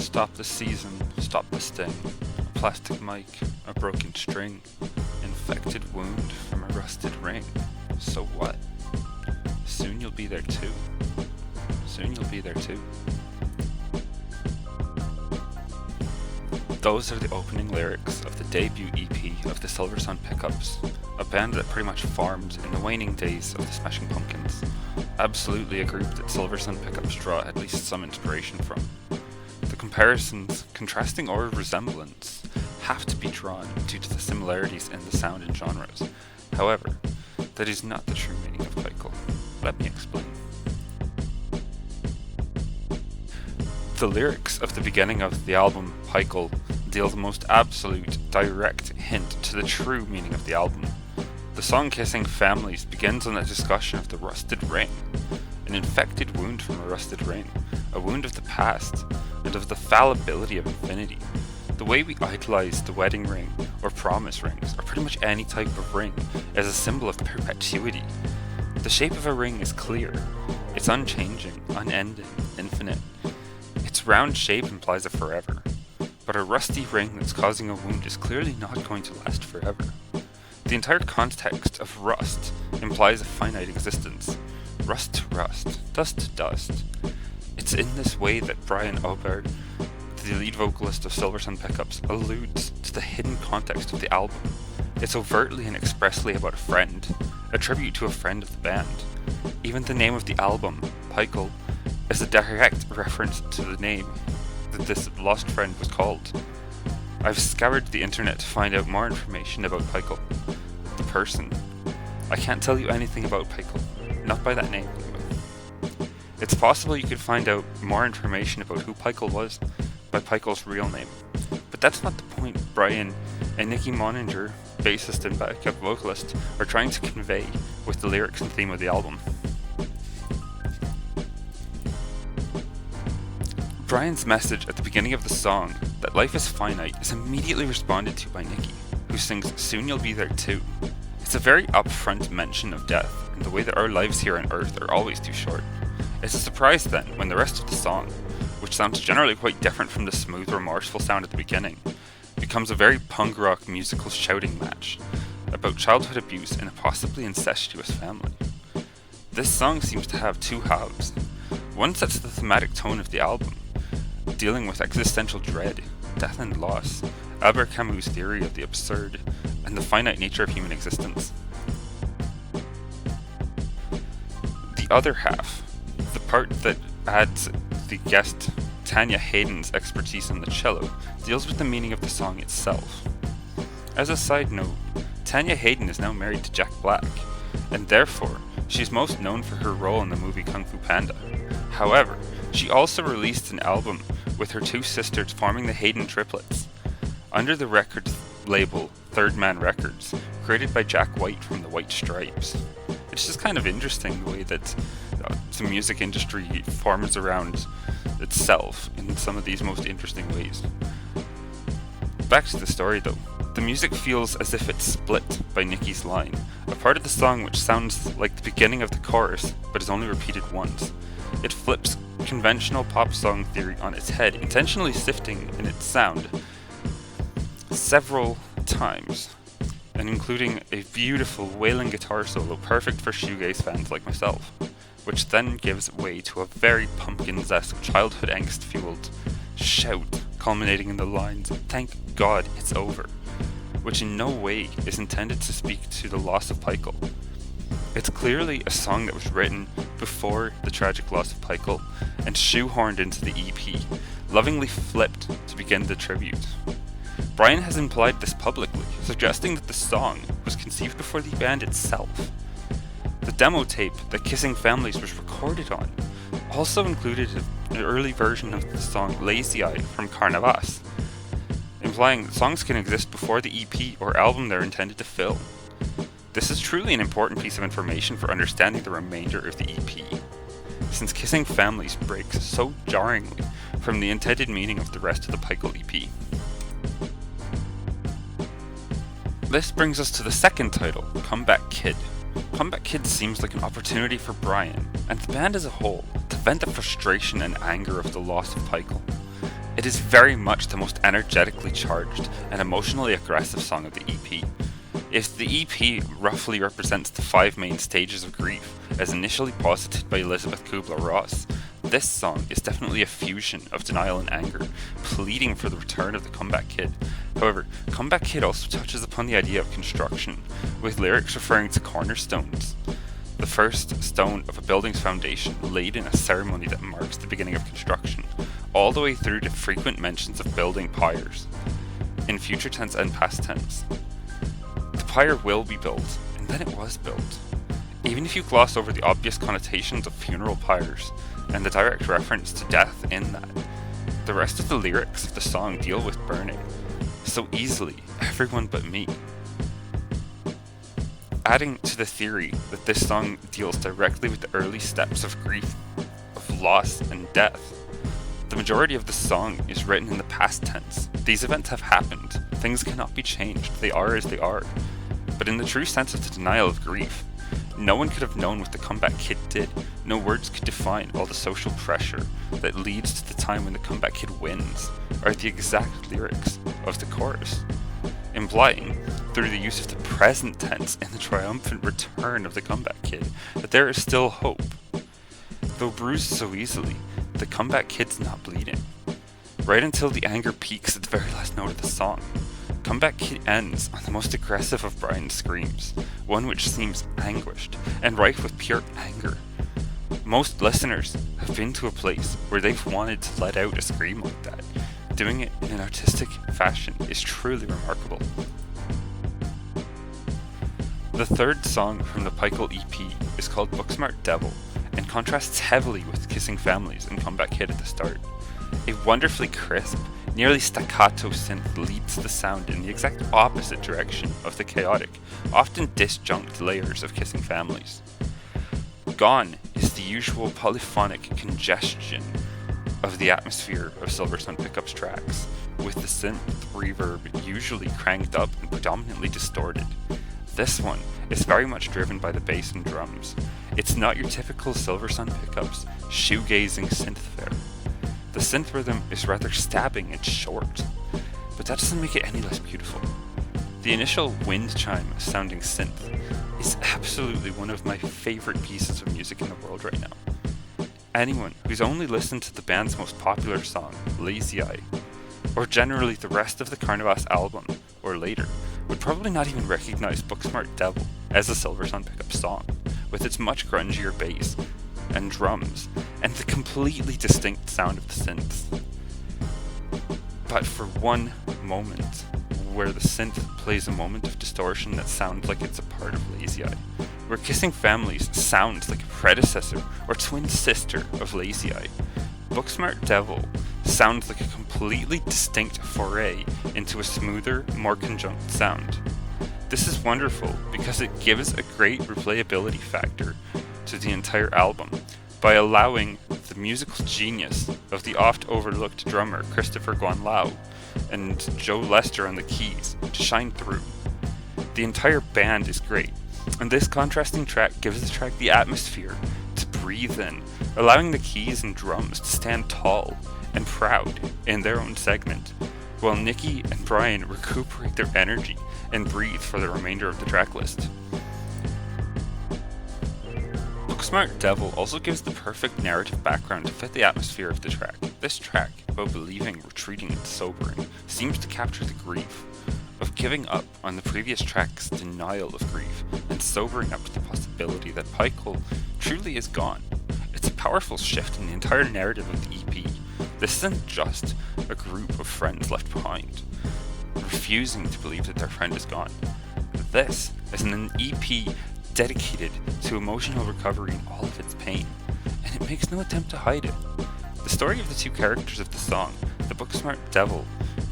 Stop the season, stop the sting. A plastic mic, a broken string. Infected wound from a rusted ring. So what? Soon you'll be there too. Soon you'll be there too. Those are the opening lyrics of the debut EP of the Silversun Pickups, a band that pretty much formed in the waning days of the Smashing Pumpkins. Absolutely a group that Silversun Pickups draw at least some inspiration from. The comparisons, contrasting or resemblance, have to be drawn due to the similarities in the sound and genres. However, that is not the true meaning of Pikul. Let me explain. The lyrics of the beginning of the album Pikul deal the most absolute, direct hint to the true meaning of the album. The song Kissing Families begins on a discussion of the rusted ring, an infected wound from a rusted ring, a wound of the past, and of the fallibility of infinity. The way we idolize the wedding ring, or promise rings, or pretty much any type of ring, as a symbol of perpetuity. The shape of a ring is clear. It's unchanging, unending, infinite. Its round shape implies a forever. But a rusty ring that's causing a wound is clearly not going to last forever. The entire context of rust implies a finite existence. Rust to rust, dust to dust. It's in this way that Brian Aubert, the lead vocalist of Silversun Pickups, alludes to the hidden context of the album. It's overtly and expressly about a friend, a tribute to a friend of the band. Even the name of the album, Pikul, is a direct reference to the name that this lost friend was called. I've scoured the internet to find out more information about Pikul, the person. I can't tell you anything about Pikul, not by that name. It's possible you could find out more information about who Pikul was by Pikul's real name, but that's not the point Brian and Nicky Moninger, bassist and backup vocalist, are trying to convey with the lyrics and theme of the album. Brian's message at the beginning of the song, that life is finite, is immediately responded to by Nicky, who sings "Soon You'll Be There Too." It's a very upfront mention of death, and the way that our lives here on Earth are always too short. It's a surprise then, when the rest of the song, which sounds generally quite different from the smooth, remorseful sound at the beginning, becomes a very punk rock musical shouting match about childhood abuse in a possibly incestuous family. This song seems to have two halves. One sets the thematic tone of the album, dealing with existential dread, death and loss, Albert Camus' theory of the absurd, and the finite nature of human existence. The other half, the part that adds the guest Tanya Hayden's expertise on the cello, deals with the meaning of the song itself. As a side note, Tanya Hayden is now married to Jack Black, and therefore, she's most known for her role in the movie Kung Fu Panda. However, she also released an album with her two sisters forming the Hayden Triplets, under the record label Third Man Records, created by Jack White from the White Stripes. It's just kind of interesting the way that the music industry forms around itself in some of these most interesting ways. Back to the story though. The music feels as if it's split by Nicky's line, a part of the song which sounds like the beginning of the chorus but is only repeated once. It flips conventional pop song theory on its head, intentionally shifting in its sound several times, and including a beautiful wailing guitar solo perfect for shoegaze fans like myself, which then gives way to a very Pumpkins-esque childhood angst-fueled shout culminating in the lines, "Thank God it's over," which in no way is intended to speak to the loss of Pikul. It's clearly a song that was written before the tragic loss of Pikul and shoehorned into the EP, lovingly flipped to begin the tribute. Brian has implied this publicly, suggesting that the song was conceived before the band itself. The demo tape that Kissing Families was recorded on also included an early version of the song Lazy Eye from Carnavas, implying that songs can exist before the EP or album they're intended to fill. This is truly an important piece of information for understanding the remainder of the EP, since Kissing Families breaks so jarringly from the intended meaning of the rest of the Pikul EP. This brings us to the second title, Comeback Kid. Comeback Kid seems like an opportunity for Brian, and the band as a whole, to vent the frustration and anger of the loss of Pikul. It is very much the most energetically charged and emotionally aggressive song of the EP. If the EP roughly represents the 5 main stages of grief, as initially posited by Elisabeth Kübler-Ross, this song is definitely a fusion of denial and anger, pleading for the return of the comeback kid. However, Comeback Kid also touches upon the idea of construction, with lyrics referring to cornerstones, the first stone of a building's foundation laid in a ceremony that marks the beginning of construction, all the way through to frequent mentions of building pyres, in future tense and past tense. The pyre will be built, and then it was built. Even if you gloss over the obvious connotations of funeral pyres, and the direct reference to death in that, the rest of the lyrics of the song deal with burning, so easily, everyone but me. Adding to the theory that this song deals directly with the early steps of grief, of loss and death, the majority of the song is written in the past tense. These events have happened, things cannot be changed, they are as they are. But in the true sense of the denial of grief, no one could have known what the Comeback Kid did. No words could define all the social pressure that leads to the time when the Comeback Kid wins, or the exact lyrics of the chorus, implying, through the use of the present tense in the triumphant return of the Comeback Kid, that there is still hope. Though bruised so easily, the Comeback Kid's not bleeding. Right until the anger peaks at the very last note of the song, Comeback Kid ends on the most aggressive of Brian's screams, one which seems anguished and rife with pure anger. Most listeners have been to a place where they've wanted to let out a scream like that. Doing it in an artistic fashion is truly remarkable. The third song from the Pikul EP is called Booksmart Devil, and contrasts heavily with Kissing Families and Comeback Kid at the start. A wonderfully crisp, nearly staccato synth leads the sound in the exact opposite direction of the chaotic, often disjunct layers of Kissing Families. Gone is the usual polyphonic congestion of the atmosphere of Silversun Pickups tracks, with the synth reverb usually cranked up and predominantly distorted. This one is very much driven by the bass and drums. It's not your typical Silversun Pickups shoegazing synth fare. The synth rhythm is rather stabbing and short, but that doesn't make it any less beautiful. The initial wind chime sounding synth is absolutely one of my favorite pieces of music in the world right now. Anyone who's only listened to the band's most popular song, Lazy Eye, or generally the rest of the Carnivas album, or later, would probably not even recognize Booksmart Devil as a Silversun Pickups song, with its much grungier bass and drums, and the completely distinct sound of the synths. But for one moment, where the synth plays a moment of distortion that sounds like it's a part of Lazy Eye, where Kissing Families sounds like a predecessor or twin sister of Lazy Eye, Booksmart Devil sounds like a completely distinct foray into a smoother, more conjunct sound. This is wonderful because it gives a great replayability factor to the entire album by allowing the musical genius of the oft-overlooked drummer Christopher Guanlao and Joe Lester on the keys to shine through. The entire band is great, and this contrasting track gives the track the atmosphere to breathe in, allowing the keys and drums to stand tall and proud in their own segment, while Nikki and Brian recuperate their energy and breathe for the remainder of the track list. Booksmart Devil also gives the perfect narrative background to fit the atmosphere of the track. This track, about believing, retreating, and sobering, seems to capture the grief of giving up on the previous track's denial of grief and sobering up to the possibility that Pikul truly is gone. It's a powerful shift in the entire narrative of the EP. This isn't just a group of friends left behind, refusing to believe that their friend is gone. This is an EP dedicated to emotional recovery in all of its pain, and it makes no attempt to hide it. The story of the two characters of the song, the Booksmart Devil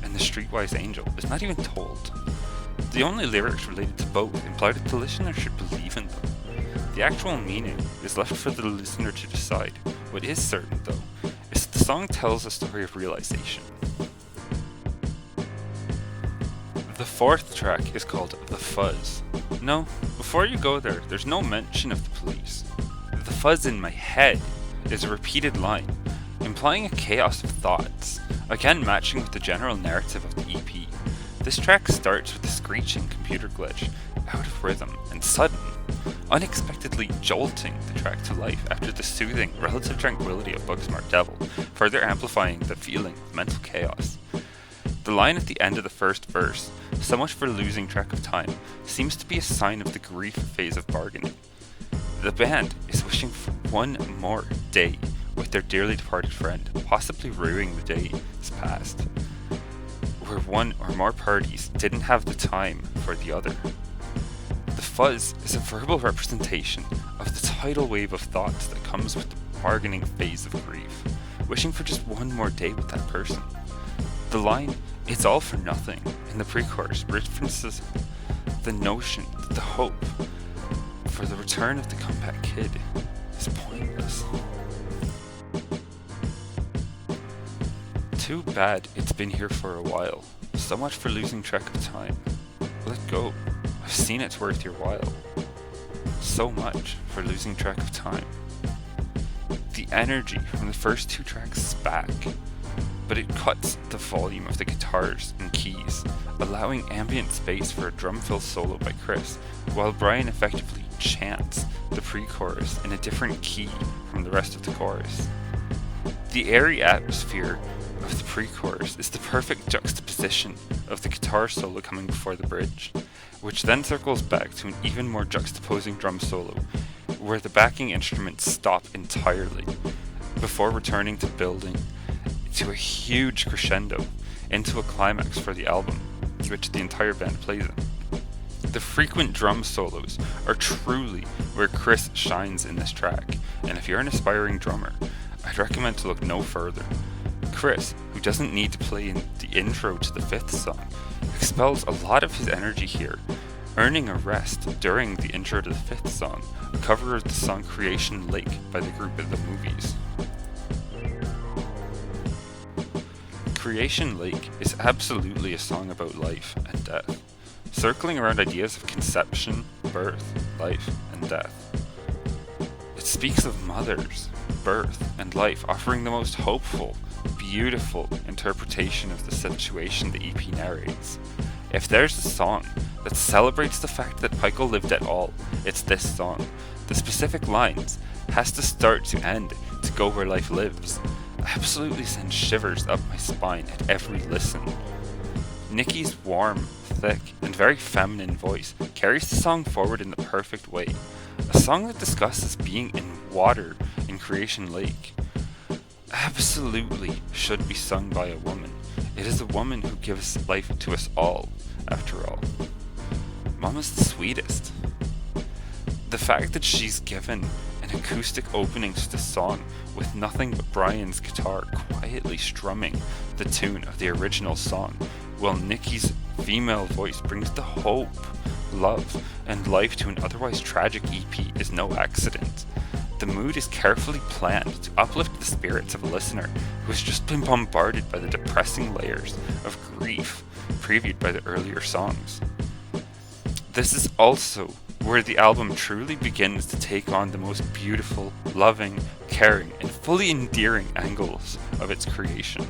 and the Streetwise Angel, is not even told. The only lyrics related to both imply that the listener should believe in them. The actual meaning is left for the listener to decide. What is certain, though, is that the song tells a story of realization. The fourth track is called The Fuzz. No, before you go there, there's no mention of the police. The fuzz in my head is a repeated line, implying a chaos of thoughts, Again matching with the general narrative of the EP, this track starts with a screeching computer glitch, out of rhythm and sudden, unexpectedly jolting the track to life after the soothing, relative tranquility of Booksmart Devil, further amplifying the feeling of mental chaos. The line at the end of the first verse, "So much for losing track of time," seems to be a sign of the grief phase of bargaining. The band is wishing for one more day with their dearly departed friend, possibly ruining the days past, where one or more parties didn't have the time for the other. The fuzz is a verbal representation of the tidal wave of thoughts that comes with the bargaining phase of grief, wishing for just one more day with that person. The line, "It's all for nothing," in the pre-chorus references the notion that the hope for the return of the comeback kid is pointless. Too bad it's been here for a while. So much for losing track of time. Let go. I've seen it's worth your while. So much for losing track of time. The energy from the first two tracks is back, but it cuts the volume of the guitars and keys, allowing ambient space for a drum fill solo by Chris, while Brian effectively chants the pre-chorus in a different key from the rest of the chorus. The airy atmosphere of the pre-chorus is the perfect juxtaposition of the guitar solo coming before the bridge, which then circles back to an even more juxtaposing drum solo, where the backing instruments stop entirely, before returning to building to a huge crescendo into a climax for the album, which the entire band plays in. The frequent drum solos are truly where Chris shines in this track, and if you're an aspiring drummer, I'd recommend to look no further. Chris, who doesn't need to play in the intro to the fifth song, expels a lot of his energy here, earning a rest during the intro to the fifth song, a cover of the song Creation Lake by the group of The Movies. Creation Lake is absolutely a song about life and death, circling around ideas of conception, birth, life, and death. It speaks of mothers, birth, and life, offering the most hopeful, beautiful interpretation of the situation the EP narrates. If there's a song that celebrates the fact that Pikul lived at all, it's this song. The specific lines, "has to start to end to go where life lives," absolutely sends shivers up my spine at every listen. Nikki's warm, thick, and very feminine voice carries the song forward in the perfect way. A song that discusses being in water in Creation Lake absolutely should be sung by a woman. It is a woman who gives life to us all, after all. Mama's the sweetest. The fact that she's given an acoustic opening to the song with nothing but Brian's guitar quietly strumming the tune of the original song, while Nikki's female voice brings the hope, love, and life to an otherwise tragic EP is no accident. The mood is carefully planned to uplift the spirits of a listener who has just been bombarded by the depressing layers of grief previewed by the earlier songs. This is also where the album truly begins to take on the most beautiful, loving, caring, and fully endearing angles of its creation.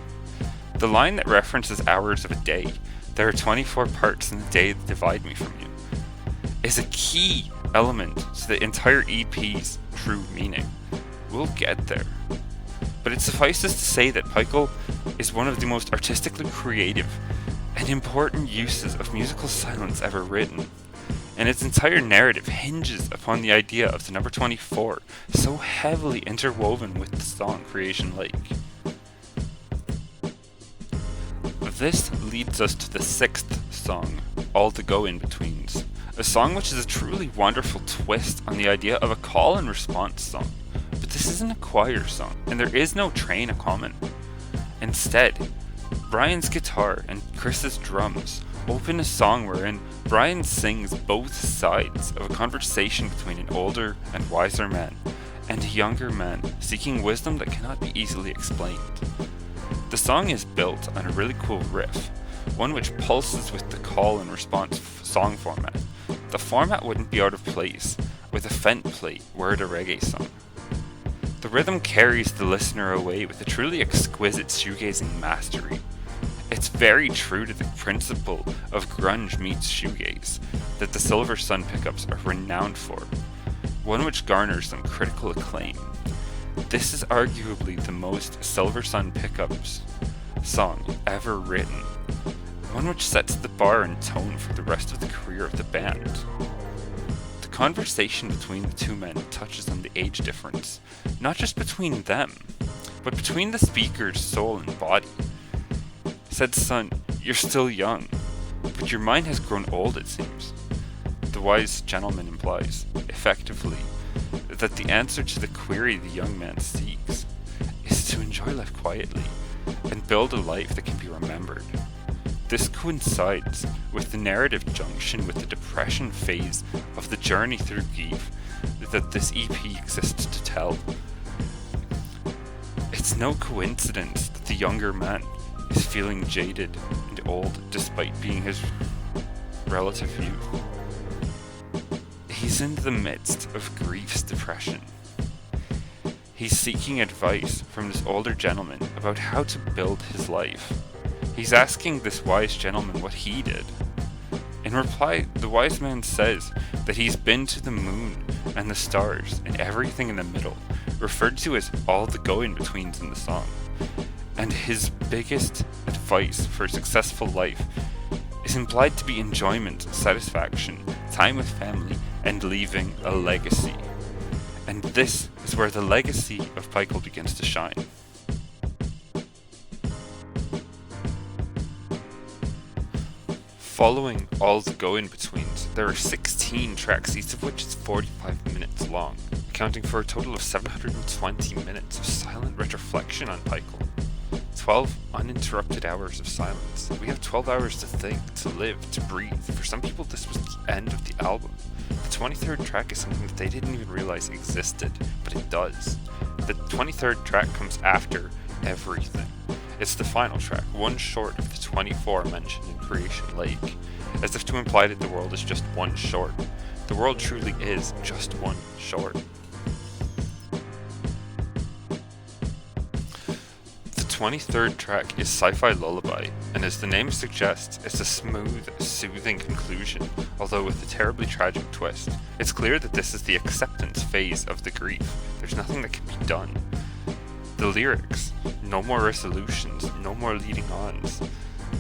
The line that references hours of a day, "There are 24 parts in the day that divide me from you," is a key element to the entire EP's true meaning. We'll get there. But it suffices to say that Pikul is one of the most artistically creative and important uses of musical silence ever written, and its entire narrative hinges upon the idea of the number 24, so heavily interwoven with the song Creation Lake. This leads us to the sixth song, All the Go-In-Betweens, a song which is a truly wonderful twist on the idea of a call and response song. But this isn't a choir song, and there is no train a common. Instead, Brian's guitar and Chris's drums open a song wherein Brian sings both sides of a conversation between an older and wiser man and a younger man seeking wisdom that cannot be easily explained. The song is built on a really cool riff, one which pulses with the call and response song format. The format wouldn't be out of place with a Fent plate were it a reggae song. The rhythm carries the listener away with a truly exquisite shoegazing mastery. It's very true to the principle of grunge meets shoegaze that the Silversun Pickups are renowned for, one which garners them critical acclaim. This is arguably the most Silversun Pickups song ever written, one which sets the bar and tone for the rest of the career of the band. The conversation between the two men touches on the age difference, not just between them, but between the speaker's soul and body. Said son, "You're still young, but your mind has grown old, it seems." The wise gentleman implies, effectively, that the answer to the query the young man seeks is to enjoy life quietly and build a life that can be remembered. This coincides with the narrative junction with the depression phase of the journey through grief that this EP exists to tell. It's no coincidence that the younger man is feeling jaded and old despite being his relative youth. He's in the midst of grief's depression. He's seeking advice from this older gentleman about how to build his life. He's asking this wise gentleman what he did. In reply, the wise man says that he's been to the moon and the stars and everything in the middle, referred to as all the go-in-betweens in the song. And his biggest advice for a successful life is implied to be enjoyment, satisfaction, time with family, and leaving a legacy. And this is where the legacy of Pikul begins to shine. Following all the go-in-betweens, there are 16 tracks, each of which is 45 minutes long, accounting for a total of 720 minutes of silent retroflexion on Pikul. 12 uninterrupted hours of silence. We have 12 hours to think, to live, to breathe. For some people, this was the end of the album. The 23rd track is something that they didn't even realize existed, but it does. The 23rd track comes after everything. It's the final track, one short of the 24 mentioned in Creation Lake, as if to imply that the world is just one short. The world truly is just one short. The 23rd track is Sci-Fi Lullaby, and as the name suggests, it's a smooth, soothing conclusion, although with a terribly tragic twist. It's clear that this is the acceptance phase of the grief. There's nothing that can be done. The lyrics, no more resolutions, no more leading ons,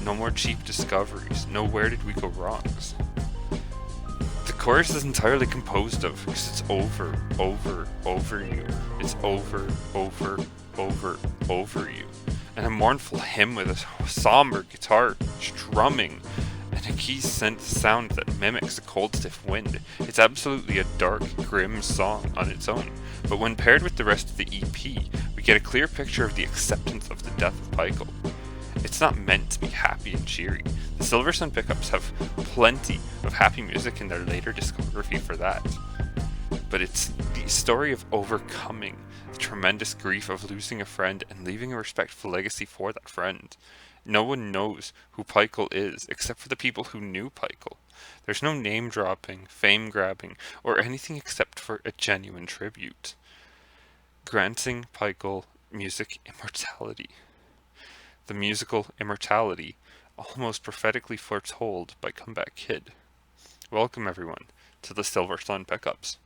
no more cheap discoveries, no where did we go wrongs. The chorus is entirely composed of, because it's over you. It's over you. And a mournful hymn with a somber guitar strumming and a key synth sound that mimics a cold, stiff wind. It's absolutely a dark, grim song on its own, but when paired with the rest of the EP, we get a clear picture of the acceptance of the death of Pikul. It's not meant to be happy and cheery. The Silversun Pickups have plenty of happy music in their later discography for that. But it's the story of overcoming the tremendous grief of losing a friend and leaving a respectful legacy for that friend. No one knows who Pikul is except for the people who knew Pikul. There's no name dropping, fame grabbing, or anything except for a genuine tribute, granting Pikul music immortality. The musical immortality, almost prophetically foretold by Comeback Kid. Welcome everyone to the Silversun Pickups.